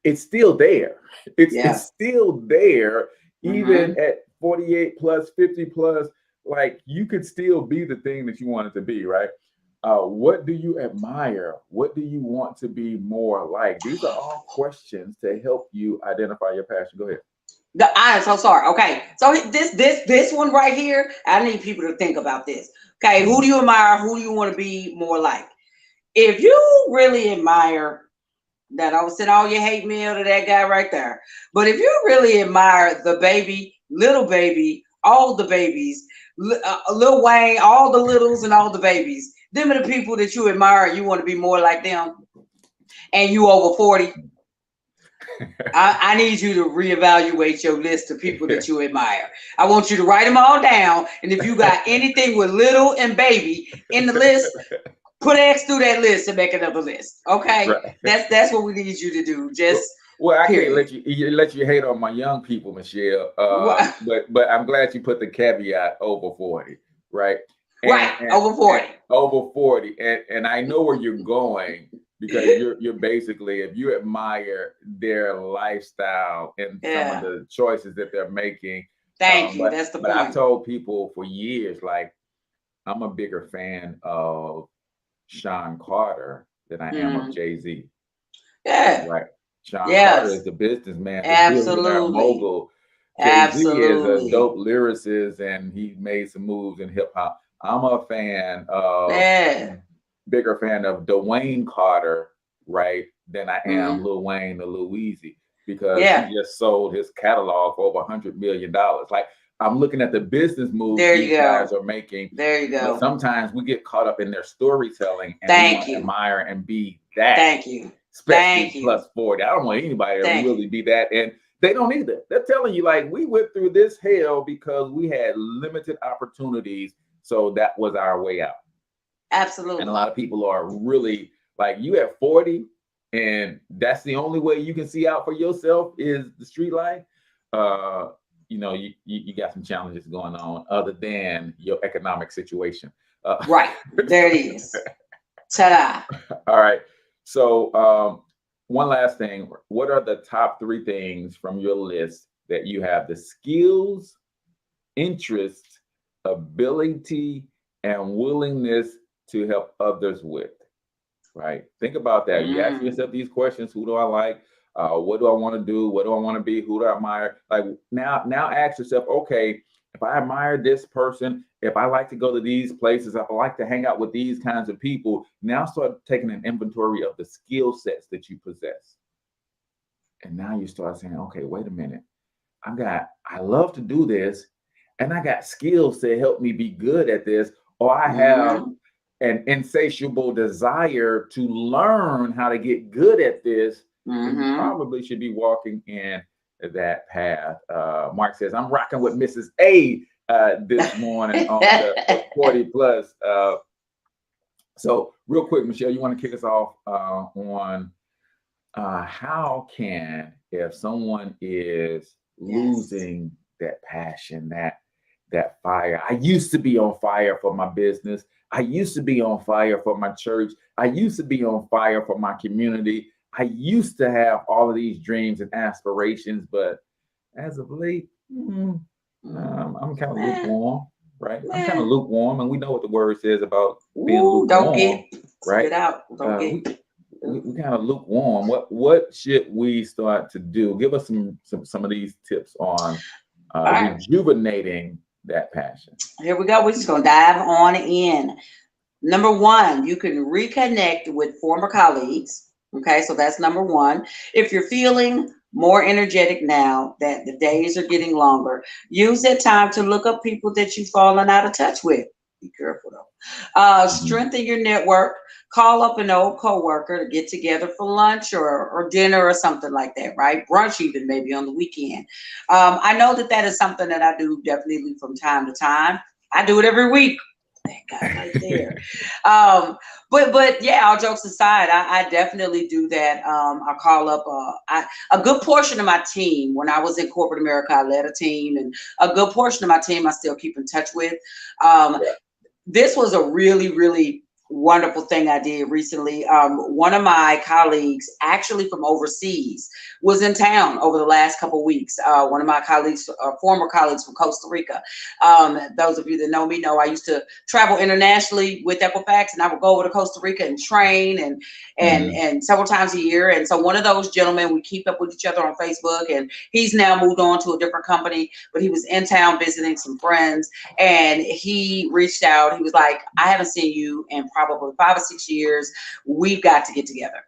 it's still there. It's still there, even at 48 plus, 50 plus. Like, you could still be the thing that you wanted to be, right? What do you admire? What do you want to be more like? These are all questions to help you identify your passion. Go ahead. I'm so sorry. Okay, so this one right here, I need people to think about this. Okay, who do you admire? Who do you want to be more like? If you really admire that, I will send all your hate mail to that guy right there. But if you really admire the baby, little baby, all the babies, Lil Wayne, all the littles and all the babies, them are the people that you admire. You want to be more like them, and you over 40. I need you to reevaluate your list of people that you admire. I want you to write them all down, and if you got anything with little and baby in the list, put X through that list and make another list. Okay, right. That's what we need you to do. Just I can't let you hate on my young people, Michelle. But I'm glad you put the caveat over 40, right? Over 40. Over 40, and I know where you're going. Because you're basically, if you admire their lifestyle and some of the choices that they're making. Thank you. That's the point. I've told people for years, like, I'm a bigger fan of Sean Carter than I am of Jay-Z. Yeah. Right. Sean Carter is the businessman, the billionaire mogul. Jay-Z is a dope lyricist, and he made some moves in hip hop. I'm a fan of bigger fan of Dwayne Carter, right, than I am Lil Wayne or Lil Weezy, because he just sold his catalog for over $100 million. Like, I'm looking at the business moves these guys are making. There you go. But sometimes we get caught up in their storytelling and we want to admire and be that. Thank you. Especially plus 40. I don't want anybody to really be that. And They don't either. They're telling you like we went through this hell because we had limited opportunities. So that was our way out. Absolutely. And a lot of people are really like you at 40, and that's the only way you can see out for yourself is the street life. You know, you got some challenges going on other than your economic situation. Right. There it is. Ta-da. All right. So one last thing. What are the top 3 things from your list that you have the skills, interest, ability, and willingness to help others with? Right. Think about that. You ask yourself these questions. Who do I like? What do I want to do? What do I want to be? Who do I admire? Like now ask yourself, okay, if I admire this person, if I like to go to these places, if I like to hang out with these kinds of people, now start taking an inventory of the skill sets that you possess. And now you start saying, okay, wait a minute. I love to do this, and I got skills to help me be good at this, or I have an insatiable desire to learn how to get good at this. And you probably should be walking in that path. Mark says, I'm rocking with Mrs. A this morning on the 40 plus. So real quick, Michelle, you want to kick us off on how can, if someone is losing that passion, that fire. I used to be on fire for my business. I used to be on fire for my church. I used to be on fire for my community. I used to have all of these dreams and aspirations, but as of late, I'm kind of lukewarm, right? I'm kind of lukewarm, and we know what the word says about being lukewarm, right? Get out. We kind of lukewarm. What should we start to do? Give us some of these tips on rejuvenating that passion. Here we go. We're just going to dive on in. Number 1, you can reconnect with former colleagues. Okay, so that's number 1. If you're feeling more energetic now that the days are getting longer, use that time to look up people that you've fallen out of touch with. Be careful though. Strengthen your network. Call up an old coworker to get together for lunch or dinner or something like that, right? Brunch even maybe on the weekend. I know that is something that I do definitely from time to time. I do it every week. That guy right there. But yeah, all jokes aside, I definitely do that. I call up a good portion of my team. When I was in corporate America, I led a team, and a good portion of my team I still keep in touch with. This was a really, really wonderful thing I did recently. One of my colleagues, actually from overseas, was in town over the last couple of weeks. One of my colleagues, former colleagues from Costa Rica. Those of you that know me know I used to travel internationally with Equifax, and I would go over to Costa Rica and train and several times a year. And so one of those gentlemen, we keep up with each other on Facebook, and he's now moved on to a different company, but he was in town visiting some friends, and he reached out. He was like, I haven't seen you in probably 5 or 6 years. We've got to get together.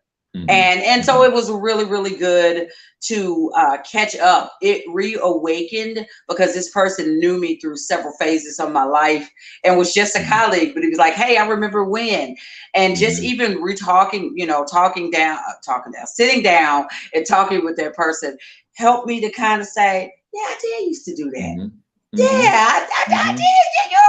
And so it was really, really good to catch up. It reawakened because this person knew me through several phases of my life and was just a colleague, but he was like, hey, I remember when. And just even talking down, sitting down and talking with that person helped me to kind of say, yeah, I did used to do that. Yeah, I did. Yeah, you're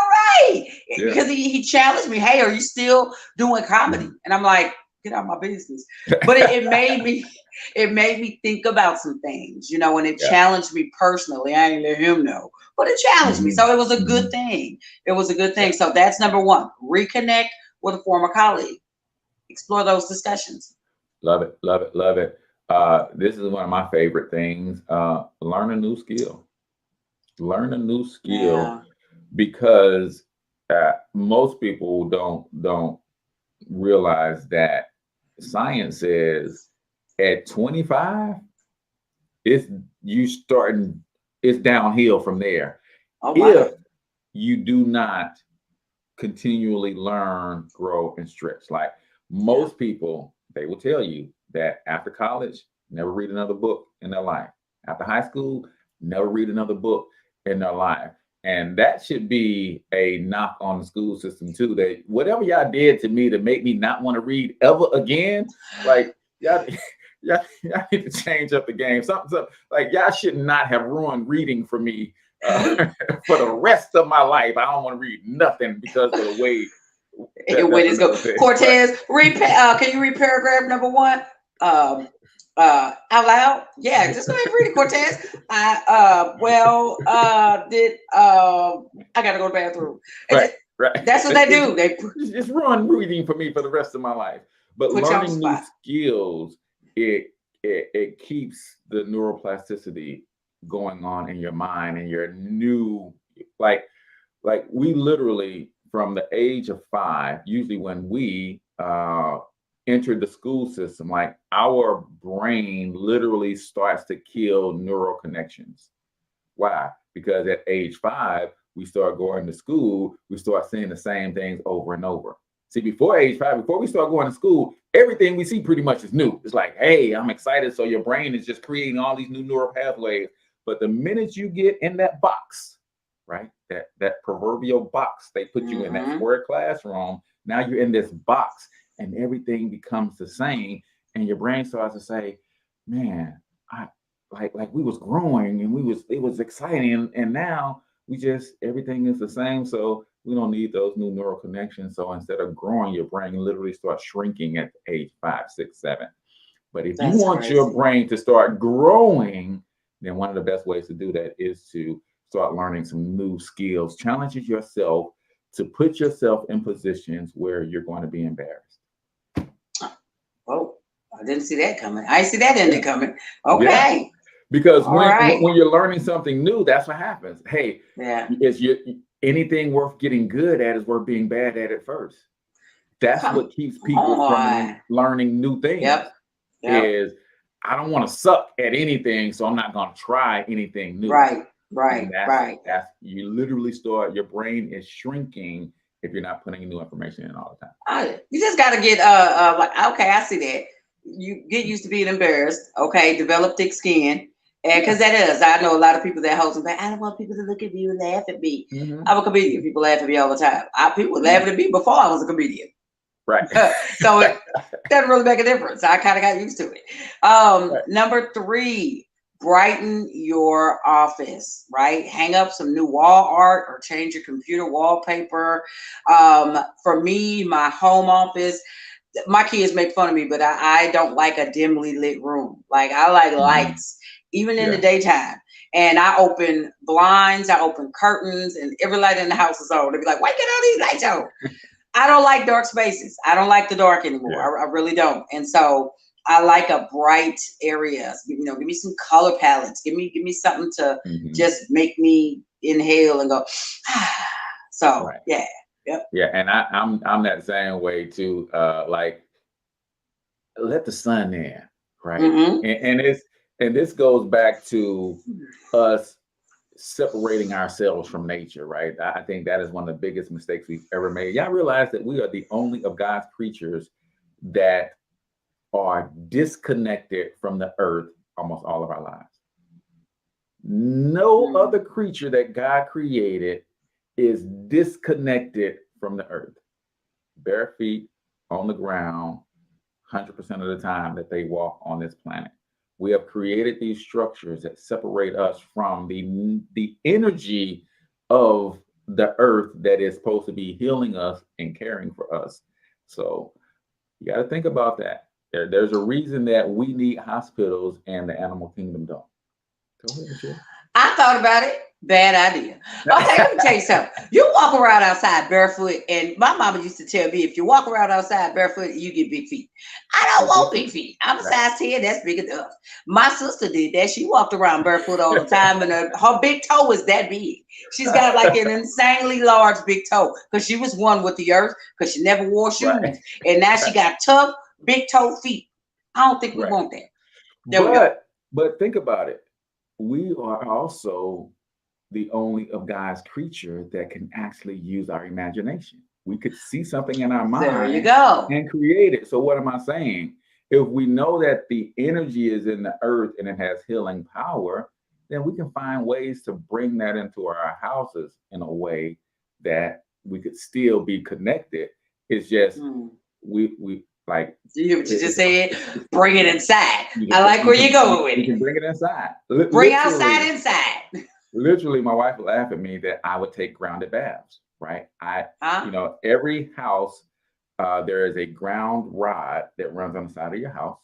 right. Because he challenged me. Hey, are you still doing comedy? And I'm like, get out of my business. But it made me think about some things, and it challenged me personally. I ain't let him know, but it challenged me. So it was a good thing. It was a good thing. So that's number 1. Reconnect with a former colleague. Explore those discussions. Love it. Love it. Love it. This is one of my favorite things. Learn a new skill. Learn a new skill because most people don't realize that science says at 25 it's downhill from there. If you do not continually learn, grow, and stretch. Like most people, they will tell you that after college, never read another book in their life. After high school, never read another book in their life. And that should be a knock on the school system too, that whatever y'all did to me to make me not want to read ever again, like y'all y'all need to change up the game. Something like y'all should not have ruined reading for me for the rest of my life. I don't want to read nothing because of the way When it's go, Cortez, Right. can you read paragraph number 1? Out loud? Yeah, just go ahead and read it, Cortez. I gotta go to the bathroom. Right. Right. That's what they do. They It's ruined reading for me for the rest of my life. But put you on the learning new spot. skills, it keeps the neuroplasticity going on in your mind and your new like we literally from the age of 5, usually when we entered the school system, like our brain literally starts to kill neural connections. Why? Because at age 5, we start going to school, we start seeing the same things over and over. See, before age 5, before we start going to school, everything we see pretty much is new. It's like, hey, I'm excited. So your brain is just creating all these new neural pathways. But the minute you get in that box, right, that proverbial box, they put you in that square classroom. Now you're in this box and everything becomes the same. And your brain starts to say, man, I like we was growing and it was exciting. And now we just everything is the same. So we don't need those new neural connections. So instead of growing, your brain literally starts shrinking at age 5, 6, 7. But if you want your brain to start growing, then one of the best ways to do that is to start learning some new skills, challenges yourself to put yourself in positions where you're going to be embarrassed. Oh, I didn't see that coming. I see that ending coming. Okay. Yeah. Because right. when you're learning something new, that's what happens. Hey, is anything worth getting good at is worth being bad at it first. That's what keeps people from learning new things. Yep. Is I don't want to suck at anything, so I'm not going to try anything new. Right. That's you literally start. Your brain is shrinking if you're not putting new information in all the time. You just got to get like okay, I see that. You get used to being embarrassed. Okay, develop thick skin. And because that is, I know a lot of people that hold them back. I don't want people to look at me and laugh at me. I'm a comedian. People laugh at me all the time. People were laughing at me before I was a comedian. Right. So it doesn't really make a difference. I kind of got used to it. Number 3, brighten your office, right? Hang up some new wall art or change your computer wallpaper. For me, my home office, my kids make fun of me, but I don't like a dimly lit room. Like I like lights, even in the daytime. And I open blinds, I open curtains, and every light in the house is on. They'll be like, why get all these lights on? I don't like dark spaces. I don't like the dark anymore. I really don't. And so I like a bright area. Give me some color palettes. Give me something to just make me inhale and go. So yeah. Yep. Yeah, and I'm that same way too. Like let the sun in, right? And this goes back to us separating ourselves from nature, right? I think that is one of the biggest mistakes we've ever made. Y'all realize that we are the only of God's creatures that are disconnected from the earth almost all of our lives. No other creature that God created is disconnected from the earth. Bare feet on the ground 100% of the time that they walk on this planet. We have created these structures that separate us from the energy of the earth that is supposed to be healing us and caring for us. So you got to think about that. There's a reason that we need hospitals and the animal kingdom don't. Go ahead, Michelle. I thought about it. Bad idea. Okay, let me tell you something. You walk around outside barefoot, and my mama used to tell me, if you walk around outside barefoot, you get big feet. I don't want big feet. I'm a size 10. That's big enough. My sister did that. She walked around barefoot all the time, and her big toe is that big. She's got like an insanely large big toe because she was one with the earth because she never wore shoes. And now she got tough, big toe feet. I don't think we want that. But think about it. We are also the only of God's creature that can actually use our imagination. We could see something in our mind. There you go. And create it. So what am I saying? If we know that the energy is in the earth and it has healing power, then we can find ways to bring that into our houses in a way that we could still be connected. It's just we Like You just it's said, bring it inside. you I like where you're going with you it. can bring it inside. Bring outside inside. Literally, my wife would laugh at me that I would take grounded baths. Right? Huh? Every house there is a ground rod that runs on the side of your house,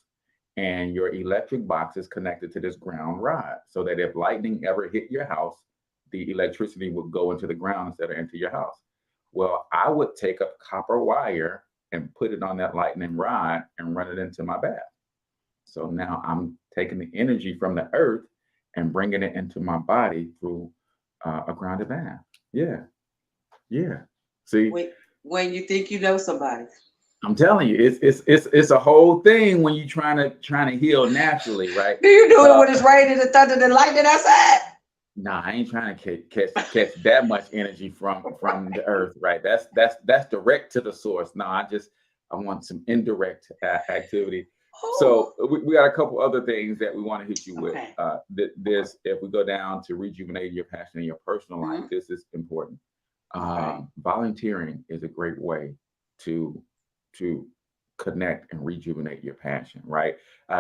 and your electric box is connected to this ground rod, so that if lightning ever hit your house, the electricity would go into the ground instead of into your house. Well, I would take a copper wire and put it on that lightning rod and run it into my bath. So now I'm taking the energy from the earth and bringing it into my body through a grounded bath. Yeah, yeah. See, When you think you know somebody. I'm telling you, it's a whole thing when you trying to heal naturally, right? Do you do it when it's raining and thunder and lightning outside? Nah, I ain't trying to catch that much energy from the earth, right? That's direct to the source. No, I want some indirect activity. So we got a couple other things that we want to hit you with. This, if we go down to rejuvenating your passion in your personal life, this is important. Volunteering is a great way to connect and rejuvenate your passion, right?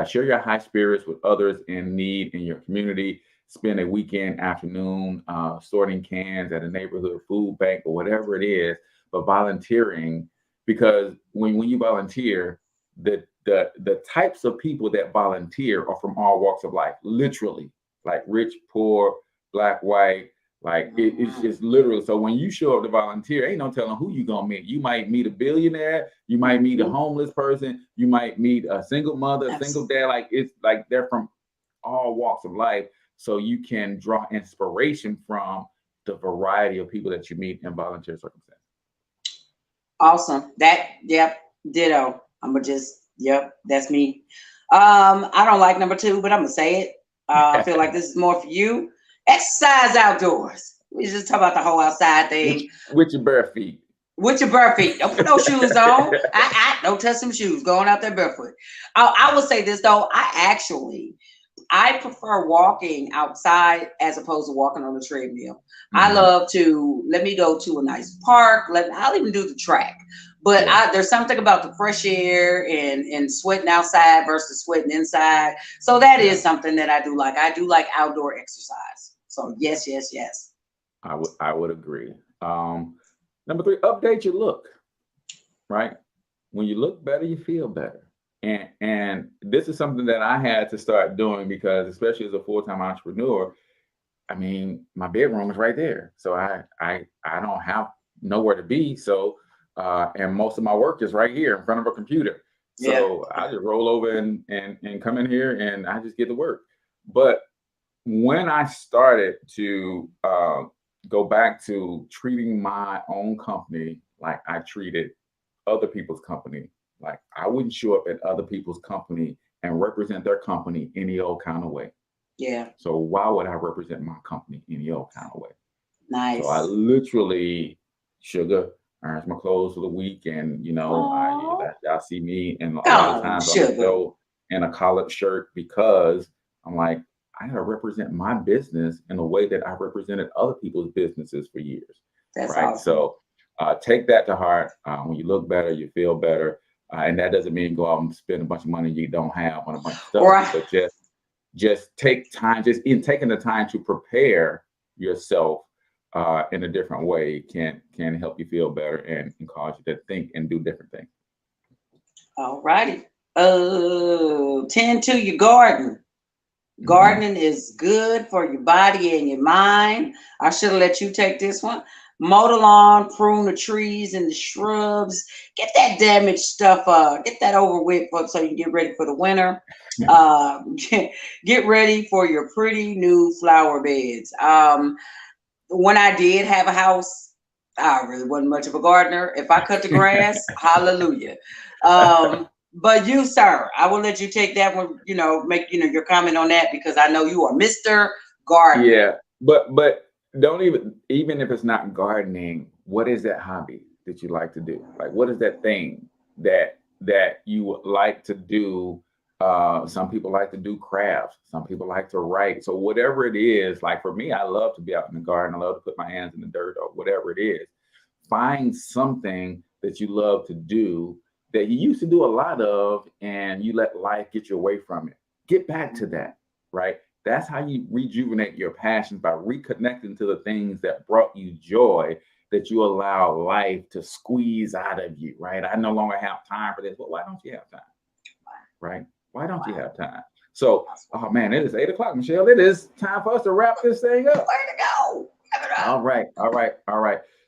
Share your high spirits with others in need in your community. Spend a weekend afternoon sorting cans at a neighborhood food bank or whatever it is, but volunteering, because when you volunteer, the types of people that volunteer are from all walks of life, literally, like rich, poor, black, white, like it's just literally. So when you show up to volunteer, ain't no telling who you gonna meet. You might meet a billionaire, you might meet a homeless person, you might meet a single mother, a single dad. Like it's like they're from all walks of life. So you can draw inspiration from the variety of people that you meet in volunteer circumstances. Awesome. Yep, ditto. Yep, that's me. I don't like number 2, but I'm gonna say it. I feel like this is more for you. Exercise outdoors. We just talk about the whole outside thing. With your bare feet. With your bare feet. Don't put no shoes on. I don't touch some shoes. Going out there barefoot. I will say this though. I prefer walking outside as opposed to walking on the treadmill. I love to let me go to a nice park. I'll even do the track. But there's something about the fresh air and sweating outside versus sweating inside. So that is something that I do like. I do like outdoor exercise. So yes. I would agree. Number 3, update your look. Right? When you look better, you feel better. And this is something that I had to start doing because, especially as a full-time entrepreneur, I mean, my bedroom is right there. So I don't have nowhere to be. So and most of my work is right here in front of a computer. So I just roll over and come in here and I just get to work. But when I started to go back to treating my own company like I treated other people's company, like I wouldn't show up at other people's company and represent their company any old kind of way. Yeah. So why would I represent my company any old kind of way? Nice. So I literally irons my clothes for the week, and y'all see me, and a lot of times on the show in a collared shirt because I'm like, I gotta represent my business in a way that I represented other people's businesses for years. That's right. Awesome. So take that to heart. When you look better, you feel better. And that doesn't mean go out and spend a bunch of money you don't have on a bunch of stuff, right. But just take time, just in taking the time to prepare yourself in a different way can help you feel better and cause you to think and do different things. All righty. Tend to your garden. Gardening is good for your body and your mind. I should have let you take this one. Mow the lawn, prune the trees and the shrubs. Get that damaged stuff, get that over with so you can get ready for the winter. Get ready for your pretty new flower beds. When I did have a house, I really wasn't much of a gardener. If I cut the grass, hallelujah. But you, sir, I will let you take that one, make, your comment on that because I know you are Mr. Gardener. Yeah, but don't even if it's not gardening, what is that hobby that you like to do? Like, what is that thing that you would like to do? Some people like to do crafts. Some people like to write. So whatever it is, like for me, I love to be out in the garden. I love to put my hands in the dirt or whatever it is. Find something that you love to do that you used to do a lot of and you let life get you away from it. Get back to that, right? That's how you rejuvenate your passions, by reconnecting to the things that brought you joy, that you allow life to squeeze out of you, right? I no longer have time for this. Well, why don't you have time? Right? Why don't you have time? So, oh man, it is 8 o'clock, Michelle. It is time for us to wrap this thing up. Way to go. All right.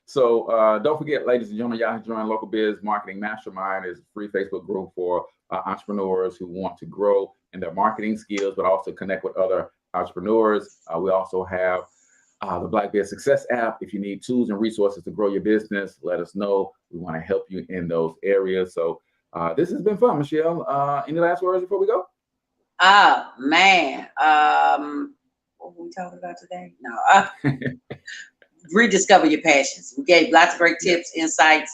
So don't forget, ladies and gentlemen, y'all join Local Biz Marketing Mastermind. Is a free Facebook group for entrepreneurs who want to grow in their marketing skills, but also connect with other entrepreneurs. We also have the Black Biz Success app. If you need tools and resources to grow your business, let us know. We want to help you in those areas. So this has been fun, Michelle. Any last words before we go? Oh man. What were we talking about today? No. Rediscover your passions. We gave lots of great tips, insights.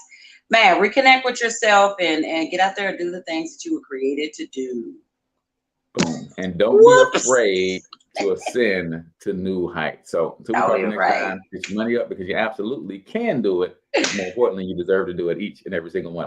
Man, reconnect with yourself and get out there and do the things that you were created to do. Boom. And don't be afraid to ascend to new heights. So until we talk next time, get your money up, because you absolutely can do it. More importantly, you deserve to do it, each and every single one.